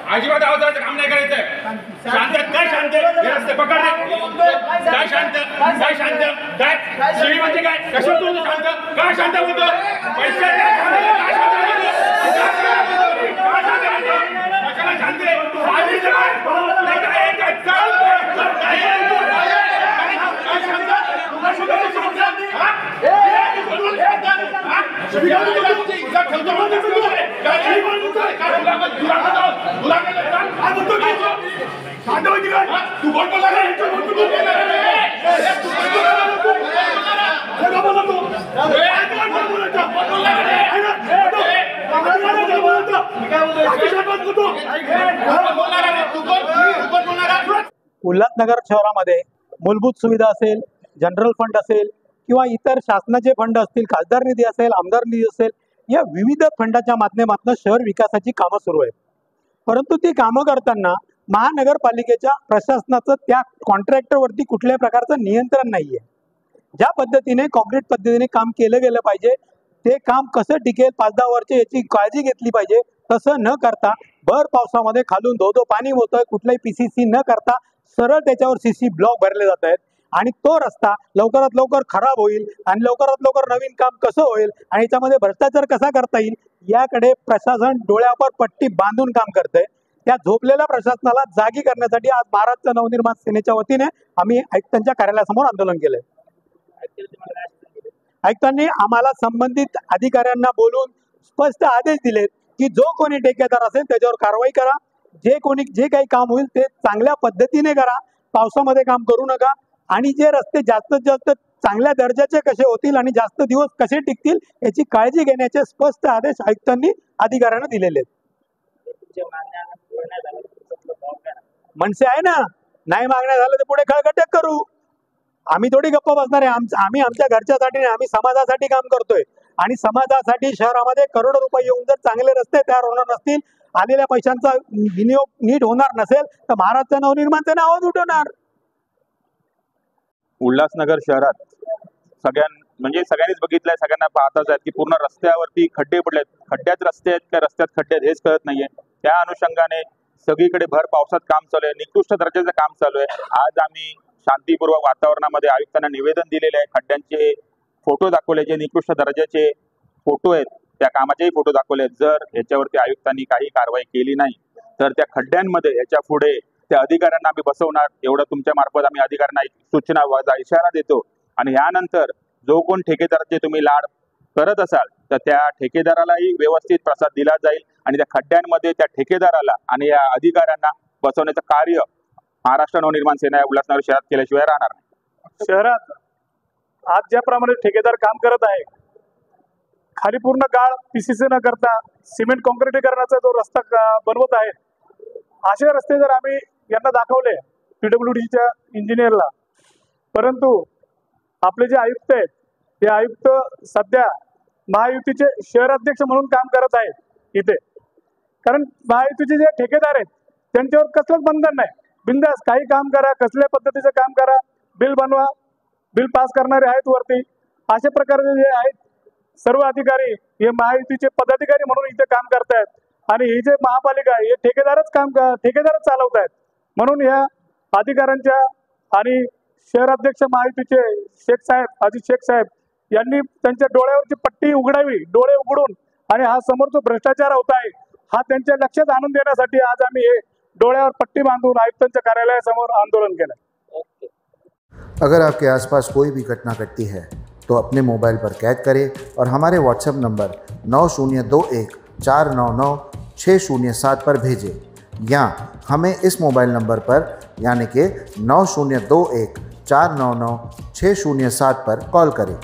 अजिबात आवाजाचं काम नाही करायचं. शांत काय शांत हे रस्ते पकडले काय शांत काय शांत काय शिवी म्हणजे काय कशाला तू शांत काय शांत बोलतो पैसे उल्हासनगर शहरामध्ये मूलभूत सुविधा असेल, जनरल फंड असेल किंवा इतर शासनाचे फंड असतील, खासदार निधी असेल, आमदार निधी असेल, या विविध फंडाच्या माध्यमातून शहर विकासाची कामं सुरू आहेत. परंतु ती कामं करताना महानगरपालिकेच्या प्रशासनाचं त्या कॉन्ट्रॅक्टरवरती कुठल्याही प्रकारचं नियंत्रण नाही आहे. ज्या पद्धतीने कॉन्क्रीट पद्धतीने काम केलं गेलं पाहिजे, ते काम कसं टिकेल 5-10 वर्ष याची काळजी घेतली पाहिजे. तसं न करता भर पावसामध्ये खालून धो पाणी होतंय, कुठलाही PCC न करता सरळ त्याच्यावर CC ब्लॉक भरले जात आहेत आणि तो रस्ता लवकरात लवकर खराब होईल आणि लवकरात लवकर नवीन काम कसं होईल आणि याच्यामध्ये भ्रष्टाचार कसा करता येईल याकडे प्रशासन डोळ्यावर पट्टी बांधून काम करतंय. त्या झोपलेल्या प्रशासनाला जागी करण्यासाठी आज महाराष्ट्र नवनिर्माण सेनेच्या वतीने आम्ही आयुक्तांच्या कार्यालयासमोर आंदोलन केलंय. आयुक्तांनी आम्हाला संबंधित अधिकाऱ्यांना बोलून स्पष्ट आदेश दिलेत की जो कोणी ठेकेदार असेल त्याच्यावर कारवाई करा. जे काही काम होईल ते चांगल्या पद्धतीने करा, पावसामध्ये काम करू नका आणि जे रस्ते जास्तीत जास्त चांगल्या दर्जाचे कसे होतील आणि जास्त दिवस कसे टिकतील याची काळजी घेण्याचे स्पष्ट आदेश आयुक्तांनी अधिकाऱ्यांना दिलेले आहेत. मनसे आहे ना, नाही मागण्या झालं तर पुढे खळखटक करू. आम्ही थोडी गप्पा बसणार आहे. आम्ही आमच्या घरच्यासाठी नाही, आम्ही समाजासाठी काम करतोय आणि समाजासाठी शहरामध्ये करोडो रुपये येऊन जर चांगले रस्ते तयार होणार नसतील, आलेल्या पैशांचा विनियोग नीट होणार नसेल तर महाराष्ट्र नवनिर्माण सेना आवाज उठवणार. उल्हासनगर शहरात सगळ्यांनीच बघितलंय, सगळ्यांना पाहताच आहेत की पूर्ण रस्त्यावरती खड्डे पडलेत. खड्ड्यात रस्ते आहेत का रस्त्यात खड्डे आहेत हेच कळत नाहीये. त्या अनुषंगाने सगळीकडे भर पावसात काम चालू आहे, निकृष्ट दर्जाचं काम चालू आहे. आज आम्ही शांतीपूर्वक वातावरणामध्ये आयुक्तांना निवेदन दिलेले आहे, खड्ड्यांचे फोटो दाखवले, जे निकृष्ट दर्जाचे फोटो आहेत त्या कामाचेही फोटो दाखवले. जर याच्यावरती आयुक्तांनी काही कारवाई केली नाही तर त्या खड्ड्यांमध्ये याच्या पुढे त्या अधिकाऱ्यांना आम्ही बसवणार. एवढं तुमच्या मार्फत आम्ही अधिकाऱ्यांना सूचना इशारा देतो. आणि यानंतर जो कोण ठेकेदाराचे तुम्ही लाड करत असाल तर त्या ठेकेदारालाही व्यवस्थित प्रसाद दिला जाईल आणि त्या खड्ड्यांमध्ये त्या ठेकेदाराला आणि या अधिकाऱ्यांना बसवण्याचं कार्य महाराष्ट्र नवनिर्माण सेना उल्हासनगर शहरात केल्याशिवाय राहणार नाही. शहरात आज ज्याप्रमाणे ठेकेदार काम करत आहे, खाली पूर्ण गाळ PCC न करता सिमेंट कॉन्क्रिटीकरणाचा जो रस्ता बनवत आहे, असे रस्ते जर आम्ही यांना दाखवले PWDच्या इंजिनियरला, परंतु आपले जे आयुक्त आहेत ते आयुक्त सध्या महायुतीचे शहराध्यक्ष म्हणून काम करत आहेत इथे. कारण महायुतीचे जे ठेकेदार आहेत त्यांच्यावर कसलंच बंधन नाही, बिंदास काही काम करा, कसल्या पद्धतीचं काम करा, बिल बनवा, बिल पास करणारे आहेत वरती. अशा प्रकारे जे आहेत सर्व अधिकारी हे महायुतीचे पदाधिकारी म्हणून इथे काम करतायत आणि ही जे महापालिका हे ठेकेदारच चालवत आहेत. म्हणून या अधिकाऱ्यांच्या आणि शहराध्यक्ष महायुतीचे अजित शेख साहेब यांनी त्यांच्या डोळ्यावरची पट्टी उघडावी, डोळे उघडून, आणि हा समोर जो भ्रष्टाचार होत आहे हा त्यांच्या लक्षात आणून देण्यासाठी आज आम्ही हे डोळ्यावर पट्टी बांधून आयुक्तांच्या कार्यालयासमोर आंदोलन केलं. अगर आपके आसपास कोई भी घटना घटती है तो अपने मोबाइल पर कैद करें और हमारे WhatsApp नंबर 9021 499 607 पर भेजें या हमें इस मोबाइल नंबर पर यानी कि 9021 499 607 पर कॉल करें.